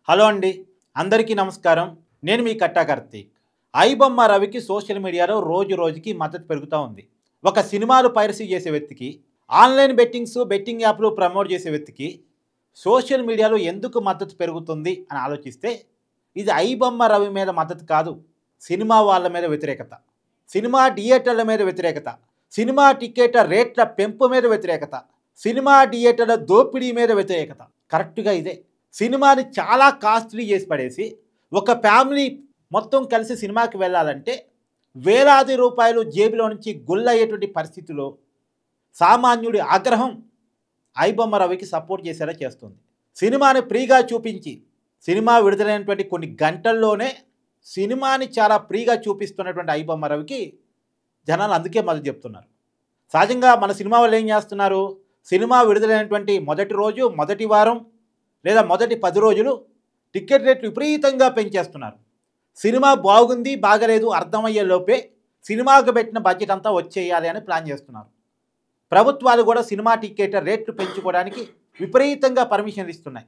Hello అండి, అందరికీ నమస్కారం. నేను మీ కట్టా కార్తీక్. ఐబొమ్మ రవికి సోషల్ మీడియాలో రోజు రోజుకి మద్దతు పెరుగుతూ ఉంది. ఒక సినిమాలు పైరసీ చేసే వ్యక్తికి, ఆన్లైన్ బెట్టింగ్ యాప్లు ప్రమోట్ చేసే వ్యక్తికి సోషల్ మీడియాలో ఎందుకు మద్దతు పెరుగుతుంది అని ఆలోచిస్తే, ఇది ఐబొమ్మ రవి మీద మద్దతు కాదు, సినిమా వాళ్ళ మీద వ్యతిరేకత, సినిమా థియేటర్ల మీద వ్యతిరేకత, సినిమా టికెట్ల రేట్ల పెంపు మీద వ్యతిరేకత, సినిమా థియేటర్ల దోపిడీ మీద వ్యతిరేకత. కరెక్ట్గా ఇదే. సినిమాని చాలా కాస్ట్లీ చేసి పడేసి ఒక ఫ్యామిలీ మొత్తం కలిసి సినిమాకి వెళ్ళాలంటే వేలాది రూపాయలు జేబులో నుంచి గుల్లయ్యేటువంటి పరిస్థితిలో సామాన్యుడి ఆగ్రహం ఐబొమ్మ రవికి సపోర్ట్ చేసేలా చేస్తుంది. సినిమాని ఫ్రీగా చూపించి సినిమా విడుదలైనటువంటి కొన్ని గంటల్లోనే సినిమాని చాలా ఫ్రీగా చూపిస్తున్నటువంటి ఐబొమ్మ రవికి జనాలు అందుకే మద్దతు చెప్తున్నారు. సహజంగా మన సినిమా వాళ్ళు ఏం చేస్తున్నారు, సినిమా విడుదలైనటువంటి మొదటి రోజు, మొదటి వారం లేదా మొదటి 10 రోజులు టికెట్ రేట్లు విపరీతంగా పెంచేస్తున్నారు. సినిమా బాగుంది బాగలేదు అర్థమయ్యే లోపే సినిమాకు పెట్టిన బడ్జెట్ అంతా వచ్చేయాలి అని ప్లాన్ చేస్తున్నారు. ప్రభుత్వాలు కూడా సినిమా టికెట్ రేట్లు పెంచుకోవడానికి విపరీతంగా పర్మిషన్ ఇస్తున్నాయి.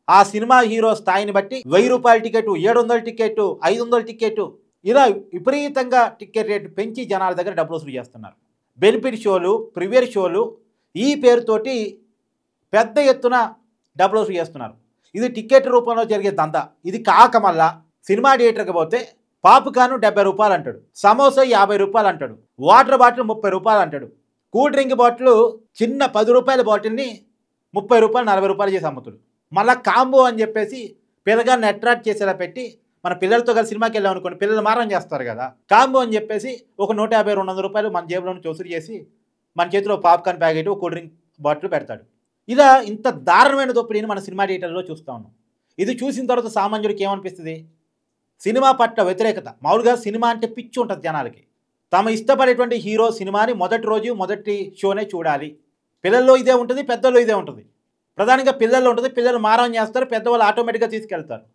ఆ సినిమా హీరో స్థాయిని బట్టి 1000 రూపాయల టికెట్, 700 టికెట్, 500 టికెట్, ఇలా విపరీతంగా టికెట్ రేటు పెంచి జనాల దగ్గర డబ్బులు వసూలు చేస్తున్నారు. బెనిఫిట్ షోలు, ప్రీమియర్ షోలు ఈ పేరుతోటి పెద్ద ఎత్తున డబ్బులు వసూలు చేస్తున్నారు. ఇది టికెట్ రూపంలో జరిగే దందా. ఇది కాక మళ్ళా సినిమా థియేటర్కి పోతే పాప్కార్న్ 70 రూపాయలు అంటాడు, సమోసా 50 రూపాయలు అంటాడు, వాటర్ బాటిల్ 30 రూపాయలు అంటాడు, కూల్ డ్రింక్ బాటిల్ చిన్న 10 రూపాయల బాటిల్ని 30 రూపాయలు 40 రూపాయలు చేసి అమ్ముతాడు. మళ్ళీ కాంబో అని చెప్పేసి పిల్లగాన్ని అట్రాక్ట్ చేసేలా పెట్టి, మన పిల్లలతో కలిసి సినిమాకి వెళ్ళాం అనుకోండి, పిల్లలు మారం చేస్తారు కదా, కాంబో అని చెప్పేసి ఒక 150-200 రూపాయలు మన జేబులో నుంచి వసూలు చేసి మన చేతిలో popcorn packet, cool drink bottle పెడతాడు. ఇలా ఇంత దారుణమైన దోపిడీని మన సినిమా థియేటర్లో చూస్తూ ఉన్నాం. ఇది చూసిన తర్వాత సామాన్యుడికి ఏమనిపిస్తుంది, సినిమా పట్ల వ్యతిరేకత. మామూలుగా సినిమా అంటే పిచ్చి ఉంటుంది జనాలకి. తాము ఇష్టపడేటువంటి హీరో సినిమాని మొదటి రోజు మొదటి షోనే చూడాలి. పిల్లల్లో ఇదే ఉంటుంది, పెద్దల్లో ఇదే ఉంటుంది. ప్రధానంగా పిల్లల్లో ఉంటుంది. పిల్లలు మారం చేస్తారు, పెద్దవాళ్ళు ఆటోమేటిక్గా తీసుకెళ్తారు.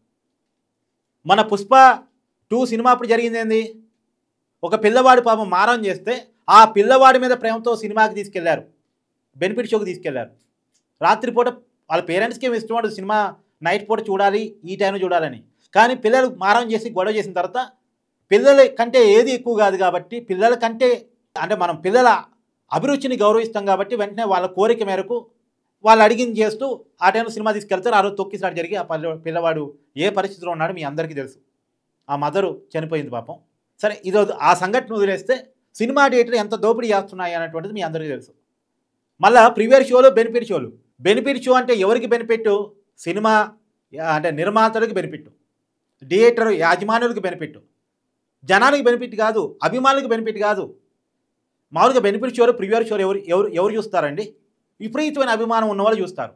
మన పుష్ప 2 సినిమా అప్పుడు జరిగింది ఏంది, ఒక పిల్లవాడు పాపం మారం చేస్తే ఆ పిల్లవాడి మీద ప్రేమతో సినిమాకి తీసుకెళ్లారు, బెనిఫిట్ షోకి తీసుకెళ్లారు. రాత్రిపూట వాళ్ళ పేరెంట్స్కి ఏమి ఇష్టం ఉండదు సినిమా నైట్ పూట చూడాలి, ఈ టైంలో చూడాలని. కానీ పిల్లలు మారం చేసి గొడవ చేసిన తర్వాత పిల్లల కంటే ఏది ఎక్కువ కాదు కాబట్టి, పిల్లల కంటే అంటే మనం పిల్లల అభిరుచిని గౌరవిస్తాం కాబట్టి వెంటనే వాళ్ళ కోరిక మేరకు వాళ్ళు అడిగింది చేస్తూ ఆ టైంలో సినిమా తీసుకెళ్తారు. ఆ రోజు తొక్కిసారి జరిగి ఆ పిల్లవాడు ఏ పరిస్థితిలో ఉన్నాడో మీ అందరికీ తెలుసు. ఆ మదరు చనిపోయింది పాపం. సరే, ఈరోజు ఆ సంఘటన వదిలేస్తే సినిమా థియేటర్ ఎంత దోపిడీ చేస్తున్నాయి అనేటువంటిది మీ అందరికీ తెలుసు. మళ్ళీ ప్రీమియర్ షోలు, బెనిఫిట్ షోలు. బెనిఫిట్ షో అంటే ఎవరికి బెనిఫిట్, సినిమా అంటే నిర్మాతలకు బెనిఫిట్, థియేటర్ యాజమానులకు బెనిఫిట్, జనానికి బెనిఫిట్ కాదు, అభిమానులకు బెనిఫిట్ కాదు. మామూలుగా బెనిఫిట్ షోలు, ప్రీమియర్ షోలు ఎవరు చూస్తారండి, విపరీతమైన అభిమానం ఉన్నవాళ్ళు చూస్తారు.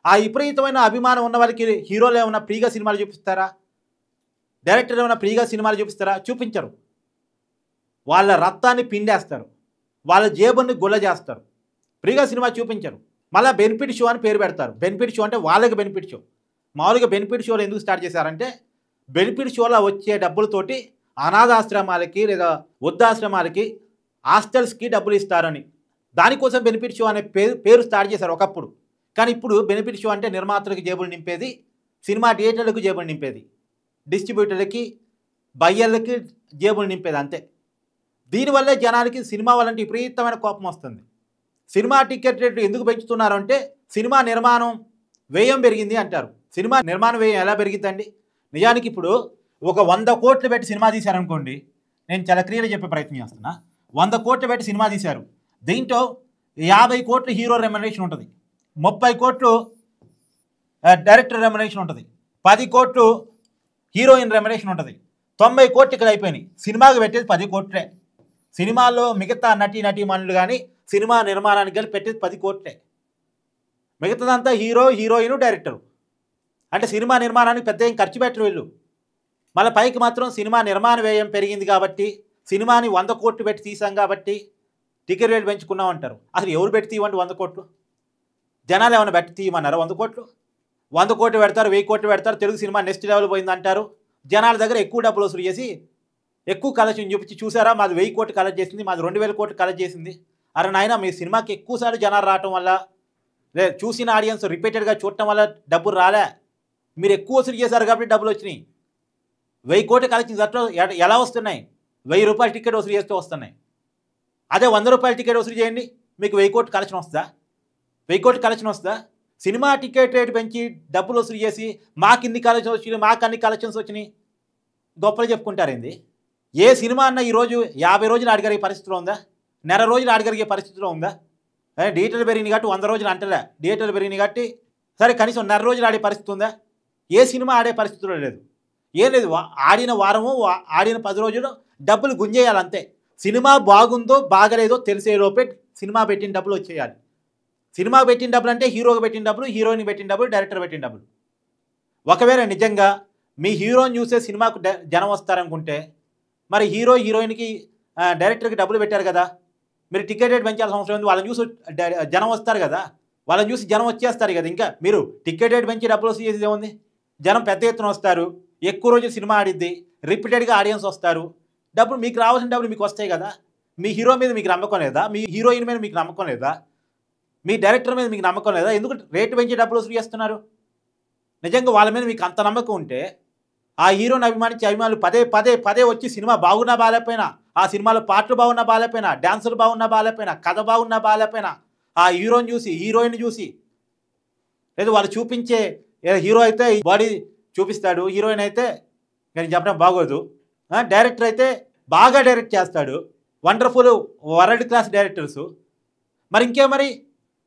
ఆ విపరీతమైన అభిమానం ఉన్న వాళ్ళకి హీరోలు ఏమైనా ఫ్రీగా సినిమాలు చూపిస్తారా, డైరెక్టర్ ఏమైనా ఫ్రీగా సినిమాలు చూపిస్తారా? చూపించరు. వాళ్ళ రక్తాన్ని పిండేస్తారు, వాళ్ళ జేబుని గుల్ల చేస్తారు, ఫ్రీగా సినిమా చూపించరు. మళ్ళీ బెనిఫిట్ షో అని పేరు పెడతారు. బెనిఫిట్ షో అంటే వాళ్ళకి బెనిఫిట్ షో. మామూలుగా బెనిఫిట్ షోలు ఎందుకు స్టార్ట్ చేశారంటే, బెనిఫిట్ షోలో వచ్చే డబ్బులతోటి అనాథాశ్రమాలకి లేదా వృద్ధాశ్రమాలకి, హాస్టల్స్కి డబ్బులు ఇస్తారని. దానికోసం బెనిఫిట్ షో అనే పేరు స్టార్ట్ చేశారు ఒకప్పుడు. కానీ ఇప్పుడు బెనిఫిట్ షో అంటే నిర్మాతలకు జేబులు నింపేది, సినిమా థియేటర్లకు జేబులు నింపేది, డిస్ట్రిబ్యూటర్లకి, బయ్యర్లకి జేబులు నింపేది, అంతే. దీనివల్లే జనానికి సినిమా వాళ్ళంటే విపరీతమైన కోపం వస్తుంది. సినిమా టికెట్ రేట్లు ఎందుకు పెంచుతున్నారు అంటే, సినిమా నిర్మాణం వ్యయం పెరిగింది అంటారు. సినిమా నిర్మాణ వ్యయం ఎలా పెరిగిందండి? నిజానికి ఇప్పుడు ఒక 100 కోట్లు పెట్టి సినిమా తీశారనుకోండి, నేను చాలా క్లియర్గా చెప్పే ప్రయత్నం చేస్తున్నా. 100 కోట్లు పెట్టి సినిమా తీశారు, దీంట్లో 50 కోట్లు హీరో రెమ్యునరేషన్ ఉంటుంది, 30 కోట్లు డైరెక్టర్ రెమ్యునరేషన్ ఉంటుంది, 10 కోట్లు హీరోయిన్ రెమ్యునరేషన్ ఉంటుంది, 90 కోట్లు ఇక్కడ అయిపోయినాయి. సినిమాకి పెట్టేది 10 కోట్లే. సినిమాల్లో మిగతా నటీమణులు కానీ సినిమా నిర్మాణానికి కానీ పెట్టేది 10 కోట్లే. మిగతాదంతా హీరో, హీరోయిన్, డైరెక్టరు. అంటే సినిమా నిర్మాణానికి పెద్ద ఏం ఖర్చు పెట్టరు వీళ్ళు. మళ్ళీ పైకి మాత్రం సినిమా నిర్మాణ వ్యయం పెరిగింది కాబట్టి, సినిమాని 100 కోట్లు పెట్టి తీసాం కాబట్టి టికెట్ రేట్ పెంచుకున్నాం అంటారు. అసలు ఎవరు పెట్టి తీయమంటే 100 కోట్లు? జనాలు ఏమైనా పెట్టి తీయమన్నారా 100 కోట్లు? 100 కోట్లు పెడతారు, 1000 కోట్లు పెడతారు, తెలుగు సినిమా నెక్స్ట్ లెవెల్ పోయిందంటారు. జనాల దగ్గర ఎక్కువ డబ్బులు వసూలు చేసి ఎక్కువ కలెక్షన్ చూపించి, చూసారా మాది 1000 కోట్లు కలెక్ట్ చేసింది, మాది 2000 కోట్లు కలెక్ట్ చేసింది. అరే నాయన, మీ సినిమాకి ఎక్కువసార్లు జనాలు రావటం వల్ల, చూసిన ఆడియన్స్ రిపీటెడ్గా చూడటం వల్ల డబ్బులు రాలే. మీరు ఎక్కువ వసూలు చేశారు కాబట్టి డబ్బులు వచ్చినాయి. 1000 కోట్ల కలెక్షన్స్ అట్లా ఎలా వస్తున్నాయి? 1000 రూపాయల టికెట్ వసూలు చేస్తూ వస్తున్నాయి. అదే 100 రూపాయల టికెట్ వసూలు చేయండి, మీకు 1000 కోట్ల కలెక్షన్ వస్తుందా? 1000 కోట్ల కలెక్షన్ వస్తుందా? సినిమా టికెట్ రేటు పెంచి డబ్బులు వసూలు చేసి మాకు ఇన్ని కలెక్షన్స్ వచ్చినాయి, మాకు అన్ని కలెక్షన్స్ వచ్చినాయి గొప్పలు చెప్పుకుంటారేంది? ఏ సినిమా అన్న ఈరోజు 50 రోజులు ఆడగలిగే పరిస్థితిలో ఉందా? నెల రోజులు ఆడగలిగే పరిస్థితిలో ఉందా? థియేటర్లు పెరిగినాయి కాబట్టి 100 రోజులు అంటలే, థియేటర్లు పెరిగినాయి కాబట్టి సరే కనీసం నెల రోజులు ఆడే పరిస్థితి ఉందా? ఏ సినిమా ఆడే పరిస్థితిలో లేదు. ఏం లేదు, ఆడిన వారము ఆడిన 10 రోజులు డబ్బులు గుంజేయాలంతే. సినిమా బాగుందో బాగలేదో తెలిసేలోపే సినిమా పెట్టిన డబ్బులు వచ్చేయాలి. సినిమా పెట్టిన డబ్బులు అంటే హీరోకి పెట్టిన డబ్బులు, హీరోయిన్ పెట్టిన డబ్బులు, డైరెక్టర్ పెట్టిన డబ్బులు. ఒకవేళ నిజంగా మీ హీరోని చూసే సినిమాకు జనం వస్తారనుకుంటే మరి హీరో హీరోయిన్కి డైరెక్టర్కి డబ్బులు పెట్టారు కదా, మీరు టికెట్ రేట్ పెంచాల్సిన అవసరం ఉంది. వాళ్ళని చూసి జనం వస్తారు కదా, వాళ్ళని చూసి జనం వచ్చేస్తారు కదా. ఇంకా మీరు టికెట్ రేట్ పెంచి డబ్బులు వసూలు చేసేది ఏముంది? జనం పెద్ద ఎత్తున వస్తారు, ఎక్కువ రోజులు సినిమా ఆడిద్ది, రిపీటెడ్గా ఆడియన్స్ వస్తారు, డబ్బులు మీకు రావాల్సిన డబ్బులు మీకు వస్తాయి కదా. మీ హీరో మీద మీకు నమ్మకం లేదా? మీ హీరోయిన్ మీద మీకు నమ్మకం లేదా? మీ డైరెక్టర్ మీద మీకు నమ్మకం లేదా? ఎందుకు రేటు పెంచి డబ్బులు వసూలు చేస్తున్నారు? నిజంగా వాళ్ళ మీద మీకు అంత నమ్మకం ఉంటే ఆ హీరోని అభిమానించే అభిమానులు పదే పదే పదే వచ్చి సినిమా బాగున్నా బాగాలేకపోయినా, ఆ సినిమాలో పాటలు బాగున్నా బాగాలేకపోయినా, డ్యాన్సులు బాగున్నా బాగాలేకపోయినా, కథ బాగున్నా బాగాలేకపోయినా ఆ హీరోని చూసి హీరోయిన్ చూసి, లేదు వాళ్ళు చూపించే హీరో అయితే బాడీ చూపిస్తాడు, హీరోయిన్ అయితే నేను చెప్పడం బాగోదు, డైరెక్టర్ అయితే బాగా డైరెక్ట్ చేస్తాడు, వండర్ఫుల్ వరల్డ్ క్లాస్ డైరెక్టర్సు. మరి ఇంకే మరి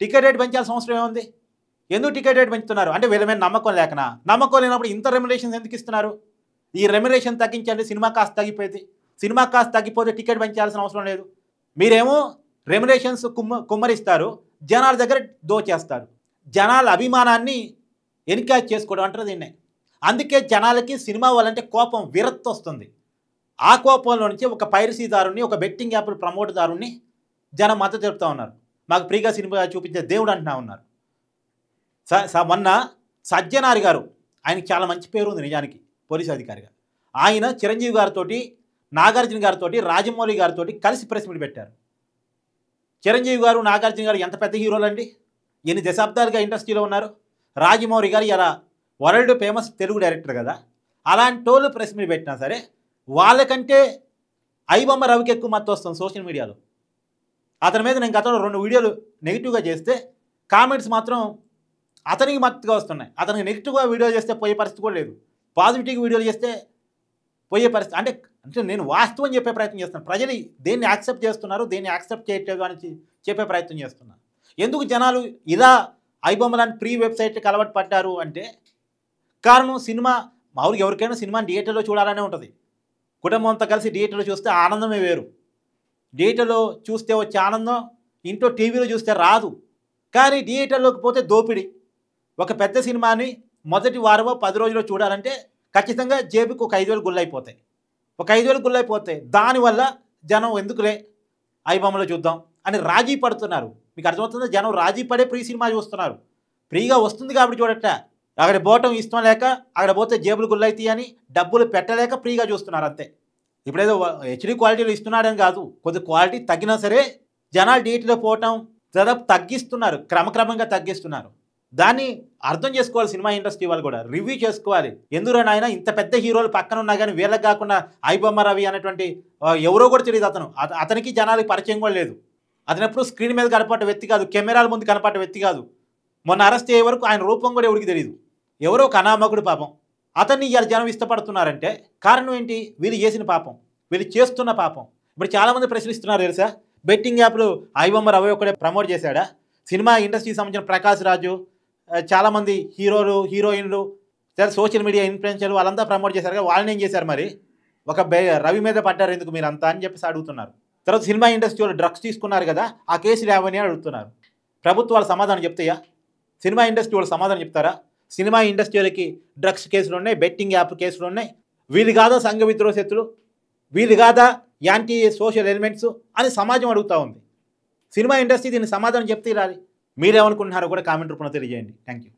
టికెట్ రేట్ పెంచాల్సిన అవసరం ఏముంది? ఎందుకు టికెట్ రేట్ పెంచుతున్నారు? అంటే వీళ్ళ మీద నమ్మకం లేకనా? నమ్మకం లేనప్పుడు ఇంత రెమ్యునరేషన్స్ ఎందుకు ఇస్తున్నారు? ఈ రెమ్యునరేషన్ తగ్గించండి, సినిమా కాస్ట్ తగ్గిపోయింది. సినిమా కాస్ట్ తగ్గిపోతే టికెట్ పెంచాల్సిన అవసరం లేదు. మీరేమో రెమ్యునరేషన్స్ కుమ్మరిస్తారు, జనాల దగ్గర దోచేస్తారు. జనాల అభిమానాన్ని ఎన్కాజ్ చేసుకోవడం అంటారు దీన్నే. అందుకే జనాలకి సినిమా వాళ్ళంటే కోపం, విరక్తి వస్తుంది. ఆ కోపంలో నుంచి ఒక పైరసీదారుని, ఒక బెట్టింగ్ యాప్ల ప్రమోటర్దారుని జనం మద్దతు తెలుపుతూ ఉన్నారు. మాకు ఫ్రీగా సినిమా చూపించే దేవుడు అంటున్నా ఉన్నారు. మొన్న సజ్జనారి గారు, ఆయనకి చాలా మంచి పేరు ఉంది నిజానికి పోలీసు అధికారిగా. ఆయన చిరంజీవి గారితో, నాగార్జున గారితో, రాజమౌళి గారితో కలిసి ప్రెస్ మీట్ పెట్టారు. చిరంజీవి గారు, నాగార్జున గారు ఎంత పెద్ద హీరోలండి, ఎన్ని దశాబ్దాలుగా ఇండస్ట్రీలో ఉన్నారు. రాజమౌళి గారు ఇలా వరల్డ్ ఫేమస్ తెలుగు డైరెక్టర్ కదా. అలాంటి వాళ్ళు ప్రెస్ మీట్ పెట్టినా సరే వాళ్ళకంటే ఐబొమ్మ రవికి ఎక్కువ మద్దతు వస్తుంది సోషల్ మీడియాలో. అతని మీద నేను గతంలో 2 వీడియోలు నెగిటివ్గా చేస్తే కామెంట్స్ మాత్రం అతనికి మద్దతుగా వస్తున్నాయి. అతనికి నెగిటివ్గా వీడియో చేస్తే పోయే పరిస్థితి కూడా లేదు, పాజిటివ్గా వీడియోలు చేస్తే పోయే పరిస్థితి. అంటే నేను వాస్తవం చెప్పే ప్రయత్నం చేస్తున్నాను. ప్రజలు దేన్ని యాక్సెప్ట్ చేస్తున్నారు, దేన్ని యాక్సెప్ట్ చేయట్లేదు అని చెప్పే ప్రయత్నం చేస్తున్నాను. ఎందుకు జనాలు ఇలా ఐబొమ్మ లాంటి ప్రీ వెబ్సైట్కి అలవాటు పడ్డారు అంటే కారణం సినిమా మామూలుగా ఎవరికైనా సినిమాని థియేటర్లో చూడాలనే ఉంటుంది. కుటుంబం అంతా కలిసి థియేటర్లో చూస్తే ఆనందమే వేరు. థియేటర్లో చూస్తే వచ్చే ఆనందం ఇంట్లో టీవీలో చూస్తే రాదు. కానీ థియేటర్లోకి పోతే దోపిడీ. ఒక పెద్ద సినిమాని మొదటి వారమో 10 రోజుల్లో చూడాలంటే ఖచ్చితంగా జేబుకి ఒక 5,000 గుళ్ళైపోతాయి. ఒక 5,000 గుళ్ళైపోతాయి. దానివల్ల జనం ఎందుకులే ఐబొమ్మలో చూద్దాం అని రాజీ పడుతున్నారు. మీకు అర్థమవుతుందా? జనం రాజీ పడే ప్రీ సినిమా చూస్తున్నారు. ఫ్రీగా వస్తుంది కాబట్టి చూడట, అక్కడ పోవటం ఇష్టం లేక, అక్కడ పోతే జేబులు గుళ్ళైతాయి అని డబ్బులు పెట్టలేక ఫ్రీగా చూస్తున్నారు అంతే. ఇప్పుడేదో హెచ్డీ క్వాలిటీలో ఇస్తున్నాడని కాదు, కొద్ది క్వాలిటీ తగ్గినా సరే జనాలు థియేటర్లో పోవటం దాదాపు తగ్గిస్తున్నారు, క్రమక్రమంగా తగ్గిస్తున్నారు. దాన్ని అర్థం చేసుకోవాలి సినిమా ఇండస్ట్రీ వాళ్ళు కూడా, రివ్యూ చేసుకోవాలి. ఎందుకు నాయన ఇంత పెద్ద హీరోలు పక్కన ఉన్నా కానీ వీళ్ళకి కాకుండా ఐబొమ్మ రవి అనేటువంటి ఎవరో కూడా తెలియదు. అతనికి జనాలకి పరిచయం కూడా లేదు. అతను ఎప్పుడు స్క్రీన్ మీద కనపడ్డ వ్యక్తి కాదు, కెమెరాల ముందు కనపడ్డ వ్యక్తి కాదు. మొన్న అరెస్ట్ అయ్యే వరకు ఆయన రూపం కూడా ఎవరికి తెలియదు. ఎవరో ఒక అనామకుడు పాపం. అతన్ని ఇవాళ జనం ఇష్టపడుతున్నారంటే కారణం ఏంటి? వీళ్ళు చేసిన పాపం, వీళ్ళు చేస్తున్న పాపం. ఇప్పుడు చాలామంది ప్రశ్నిస్తున్నారు తెలుసా, బెట్టింగ్ యాప్లు ఐబొమ్మ రవి ఒకడే ప్రమోట్ చేశాడా? సినిమా ఇండస్ట్రీకి సంబంధించిన ప్రకాష్ రాజు, చాలామంది హీరోలు, హీరోయిన్లు, సోషల్ మీడియా ఇన్ఫ్లుయెన్సర్లు వాళ్ళంతా ప్రమోట్ చేశారు కదా, వాళ్ళని ఏం చేశారు మరి? ఒక రవి మీద పడ్డారు ఎందుకు మీరు అంతా అని చెప్పేసి అడుగుతున్నారు. తర్వాత సినిమా ఇండస్ట్రీ వాళ్ళు డ్రగ్స్ తీసుకున్నారు కదా, ఆ కేసులు ఏమని అడుగుతున్నారు. ప్రభుత్వాలు సమాధానం చెప్తాయా? సినిమా ఇండస్ట్రీ వాళ్ళు సమాధానం చెప్తారా? సినిమా ఇండస్ట్రీలకి డ్రగ్స్ కేసులు ఉన్నాయి, బెట్టింగ్ యాప్ కేసులు ఉన్నాయి. వీళ్ళు కాదా సంఘ విద్రోహ శక్తులు, వీళ్ళు కాదా యాంటీ సోషల్ ఎలిమెంట్స్ అని సమాజం అడుగుతూ ఉంది. సినిమా ఇండస్ట్రీ దీన్ని సమాధానం చెప్తే రాలి. మీరేమనుకుంటున్నారో కూడా కామెంట్ రూపంలో తెలియజేయండి. Thank you.